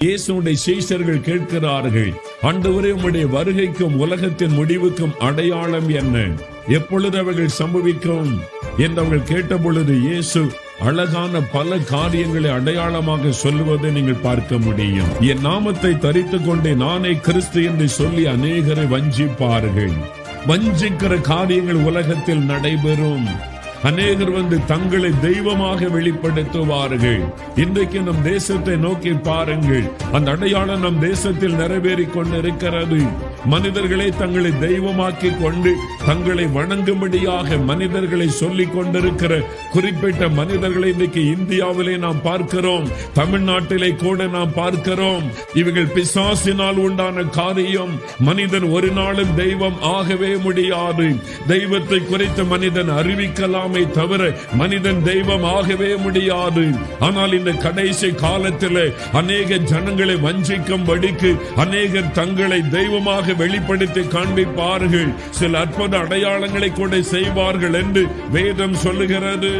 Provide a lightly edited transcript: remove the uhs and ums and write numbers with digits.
இயேசுடைய சீஷர்கள் கேட்கிறார்கள், ஆண்டவரே, உம்முடைய வருகைக்கும் உலகத்தின் முடிவுக்கும் அடையாளம் என்ன? எப்பொழுது அவைகள் சம்பவிக்கும் என்று அவர்கள் கேட்ட பொழுது இயேசு அழகான பல காரியங்களை அடையாளமாக சொல்லுவதை நீங்கள் பார்க்க முடியும். என் நாமத்தை தரித்துக் கொண்டே நானே கிறிஸ்து என்று சொல்லி அநேகரை வஞ்சிப்பார்கள். வஞ்சிக்கிற காரியங்கள் உலகத்தில் நடைபெறும். அநேகர் தங்களை தெய்வமாக வெளிப்படுத்துவார்கள். இன்றைக்கு நம் தேசத்தை நோக்கி பாருங்கள், அந்த அடையாளம் நம் தேசத்தில் நிறைவேறிக் கொண்டிருக்கிறது. மனிதர்களை தங்களை தெய்வமாக்கி கொண்டு தங்களை வணங்கும்படியாக மனிதர்களை சொல்லிக் கொண்டிருக்கிற குறிப்பிட்ட மனிதர்களை இன்றைக்கு இந்தியாவிலே நாம் பார்க்கிறோம், தமிழ்நாட்டிலே கூட நாம் பார்க்கிறோம். இவர்கள் பிசாசினால் உண்டான காரியம். மனிதன் ஒரு நாளும் தெய்வம் ஆகவே முடியாது. தெய்வத்தை குறித்து மனிதன் அறிவிக்கலாம் தவிர மனிதன் தெய்வம் ஆகவே முடியாது. ஆனால் இந்த கடைசி காலத்தில் அநேக ஜனங்களை வஞ்சிக்கும்படிக்கு அநேகர் தங்களை தெய்வமாக வெளிப்படுத்தி காண்பிப்பார்கள். சில அற்புத அடையாளங்களை கூட செய்வார்கள் என்று வேதம் சொல்லுகிறது.